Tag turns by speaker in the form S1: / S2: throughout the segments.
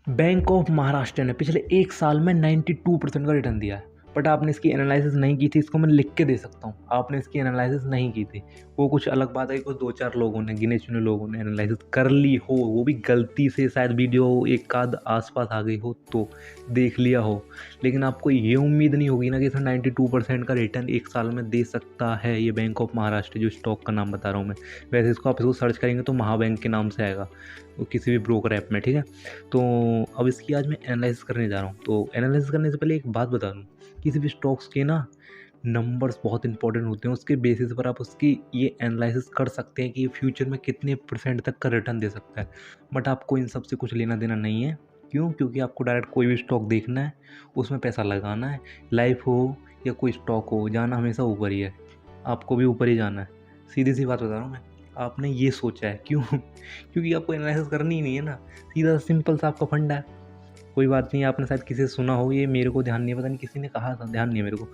S1: Bank of Maharashtra ने पिछले 1 साल में 92% का रिटर्न दिया है। बट आपने इसकी एनालिसिस नहीं की थी, इसको मैं लिख के दे सकता हूँ। आपने इसकी एनालिसिस नहीं की थी। वो कुछ अलग बात है कि कुछ 2-4 लोगों ने, गिने-चुने लोगों ने एनालिसिस कर ली हो, वो भी गलती से शायद वीडियो एक आध आस-पास आ गई हो तो देख लिया हो। लेकिन आपको ये उम्मीद नहीं होगी ना कि इसमें 92% का रिटर्न 1 साल में दे सकता है ये बैंक ऑफ महाराष्ट्र, जो स्टॉक का नाम बता रहा हूँ मैं। वैसे इसको सर्च करेंगे तो महाबैंक के नाम से आएगा, वो किसी भी ब्रोकर ऐप में, ठीक है? तो अब इसकी आज मैं एनालाइज़ करने जा रहा हूँ। तो एनालाइज़ करने से पहले एक बात बता दूँ, किसी भी स्टॉक्स के ना नंबर्स बहुत इंपॉर्टेंट होते हैं। उसके बेसिस पर आप उसकी ये एनालिसिस कर सकते हैं कि ये फ्यूचर में कितने % तक का रिटर्न दे सकता है। बट आपको इन सब से कुछ लेना देना नहीं है। क्यों? क्योंकि आपको डायरेक्ट कोई भी स्टॉक देखना है, उसमें पैसा लगाना है। लाइफ हो या कोई स्टॉक हो, जाना हमेशा ऊपर ही है। आपको भी ऊपर ही जाना है। सीधी-सी बात बता रहा हूँ मैं। आपने ये सोचा है, क्यों? क्योंकि आपको एनालिसिस करनी ही नहीं है ना। सीधा सिंपल सा आपका फंडा है। कोई बात नहीं, आपने शायद किसी से सुना हो, ये मेरे को ध्यान नहीं है, पता नहीं किसी ने कहा था, ध्यान नहीं है मेरे को।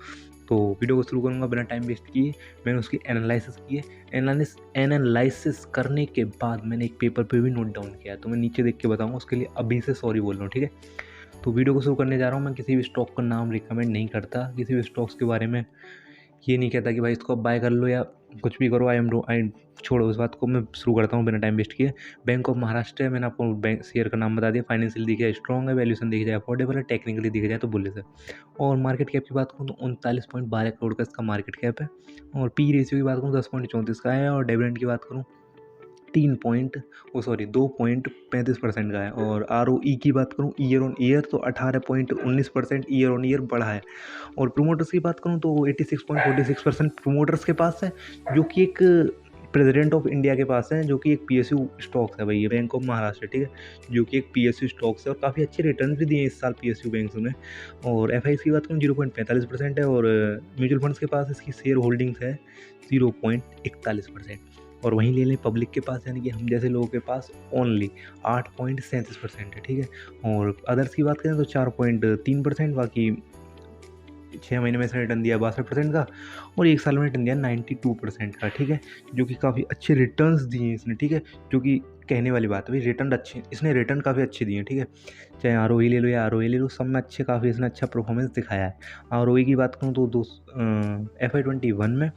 S1: तो वीडियो को शुरू करूँगा बिना टाइम वेस्ट किए। मैंने उसकी एनालिसिस की है। एनालिसिस करने के बाद मैंने एक पेपर पे भी नोट डाउन किया है, तो मैं नीचे देख के बताऊँगा। उसके लिए अभी से सॉरी बोल रहा हूँ, ठीक है? तो वीडियो को शुरू करने जा रहा हूँ। मैं किसी भी स्टॉक का नाम रिकमेंड नहीं करता, किसी भी स्टॉक्स के बारे में ये नहीं कहता कि भाई इसको अब बाय कर लो या कुछ भी करो। आई छोड़ो उस बात को, मैं शुरू करता हूँ बिना टाइम वेस्ट किए। बैंक ऑफ महाराष्ट्र है, मैंने आपको बैंक शेयर का नाम बता दिया। फाइनेंशियल देखा जाए स्ट्रॉन्ग है, वैल्यूएशन देखी जाए अफोर्डेबल है, टेक्निकली देखा जाए तो बुलिश है। और मार्केट कैप की बात करूँ तो 39.12 करोड़ का इसका मार्केट कैप है। और पी रेशियो की बात करूँ 10.34 का है। और डिविडेंड की बात करूँ 2.35% का है। और ROE की बात करूँ ईयर ऑन ईयर तो 18.19% ईयर ऑन ईयर बढ़ा है। और प्रोमोटर्स की बात करूँ तो 86.46% प्रोमोटर्स के पास है, जो कि एक प्रेसिडेंट ऑफ इंडिया के पास है, जो कि एक PSU स्टॉक्स है भाई, ये बैंक ऑफ महाराष्ट्र, ठीक है? जो कि एक PSU स्टॉक्स है और काफ़ी अच्छे रिटर्न भी दिए इस साल PSU बैंक्स ने। और FIs की बात करूँ 0.45% है। और म्यूचुअल फंड्स के पास इसकी शेयर होल्डिंग्स है 0.41%। और वहीं ले लें पब्लिक के पास, यानी कि हम जैसे लोगों के पास ओनली 8.37% है, ठीक है? और अदर्स की बात करें तो 4.3%, बाकी 6 महीने में इसने रिटर्न दिया 62% का। और 1 साल में रिटर्न दिया 92% का, ठीक है? जो कि काफ़ी अच्छे रिटर्न्स दिए इसने, ठीक है? जो कि कहने वाली बात है भाई, रिटर्न अच्छे, इसने रिटर्न काफ़ी अच्छे दिए हैं, ठीक है? चाहे ROE ले लो या ROA ले लो, सब में अच्छे, काफ़ी इसने अच्छा परफॉर्मेंस दिखाया है। ROE की बात करूँ तो FY21 में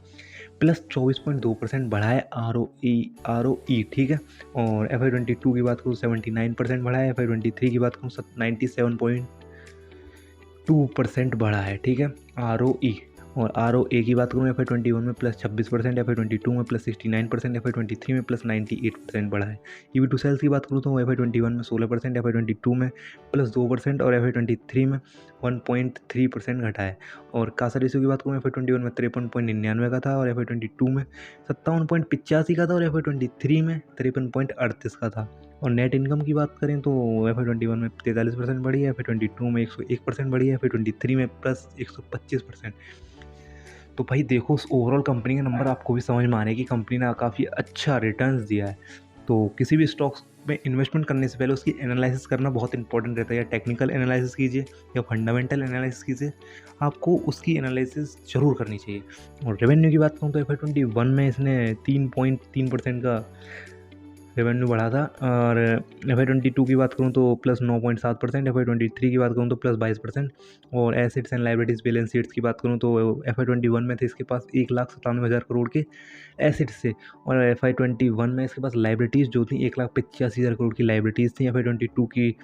S1: +24.2% बढ़ा है ROE, ठीक है? और FY22 की बात करूँ 79% बढ़ा है। FY23 की बात करूँ 97.2% बढ़ा है, ठीक है? ROE। और ROA की बात करूँ FY21 में +26%, FY22 में +69%, FY23 में +98% बढ़ा है। EV टू सेल्स की बात करूँ तो FY21 में 16%, FY22 में +2% और FY23 में 1.3% घटा है। और कासा रेशियो की बात करूँ FY21 में 53.99 का था और FY22 में 57.85 का था और FY23 में 53.38 का था। और नेट इनकम की बात करें तो FY21 में 43% बढ़ी है, FY22 में 101% बढ़ी है, FY23 में +125%। तो भाई देखो, उस ओवरऑल कंपनी के नंबर आपको भी समझ में आ रहे हैं कि कंपनी ने काफ़ी अच्छा रिटर्न्स दिया है। तो किसी भी स्टॉक्स में इन्वेस्टमेंट करने से पहले उसकी एनालिसिस करना बहुत इंपॉर्टेंट रहता है। या टेक्निकल एनालिसिस कीजिए या फंडामेंटल एनालिसिस कीजिए, आपको उसकी एनालिसिस ज़रूर करनी चाहिए। और रेवेन्यू की बात करूँ तो FY21 में इसने 3.3% का रेवेन्यू बढ़ा था। और FY22 की बात करूँ तो +9.7%, FY23 की बात करूँ तो +22%। और assets and liabilities balance sheets की बात करूँ तो FY21 में थे इसके पास 1,97,000 करोड़ के एसेट्स से। और FY21 में इसके पास लाइबिलिटीज़ जो थी 1,85,000 करोड़ की लाइबिलिटीज़ थी। FY22 की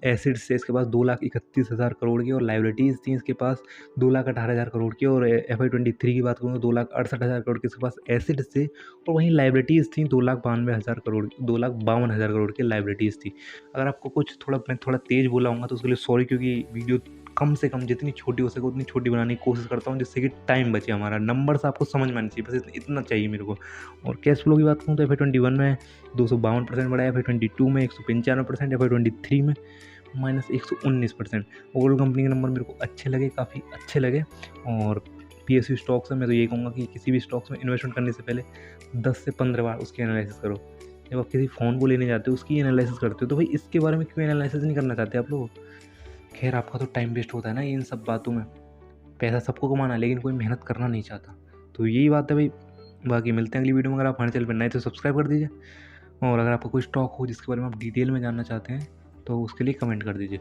S1: एसेट्स से इसके पास 2,31,000 करोड़ की और लाइबिलिटीज़ थी इसके पास 2,18,000 करोड़ की। और FY23 की बात करूँ तो 2,68,000 करोड़ के इसके पास एसेट्स थे। और वहीं लाइबिलिटीज़ थी 2,92,000 करोड़, 2,52,000 करोड़ की लाइबिलिटीज़ थी। अगर आपको कुछ मैं थोड़ा तेज़ बोला हूँगा तो उसके लिए सॉरी, क्योंकि वीडियो कम से कम जितनी छोटी हो सके उतनी छोटी बनाने की कोशिश करता हूँ, जिससे कि टाइम बचे हमारा। नंबर्स आपको समझ में आने चाहिए, बस इतना चाहिए मेरे को। और कैश फ्लो की बात करूँ तो FY21 में 252% बढ़ा है, FY22 में 195%, FY23 में -119%। ओवरऑल कंपनी के नंबर मेरे को अच्छे लगे, काफ़ी अच्छे लगे। और PSU स्टॉक्स है, मैं तो ये कहूँगा कि किसी भी स्टॉक्स में इन्वेस्टमेंट करने से पहले 10 से 15 बार उसकी एनालिसिस करो। जब आप किसी फ़ोन को लेने जाते हो उसकी एनालिसिस करते हो, तो भाई इसके बारे में क्यों एनालिसिस नहीं करना चाहते आप लोग? खैर, आपका तो टाइम वेस्ट होता है ना इन सब बातों में। पैसा सबको कमाना है, लेकिन कोई मेहनत करना नहीं चाहता। तो यही बात है भाई। बाकी मिलते हैं अगली वीडियो में। अगर आप हमारे चैनल पर नए तो सब्सक्राइब कर दीजिए। और अगर आपका कोई स्टॉक हो जिसके बारे में आप डिटेल में जानना चाहते हैं तो उसके लिए कमेंट कर दीजिए।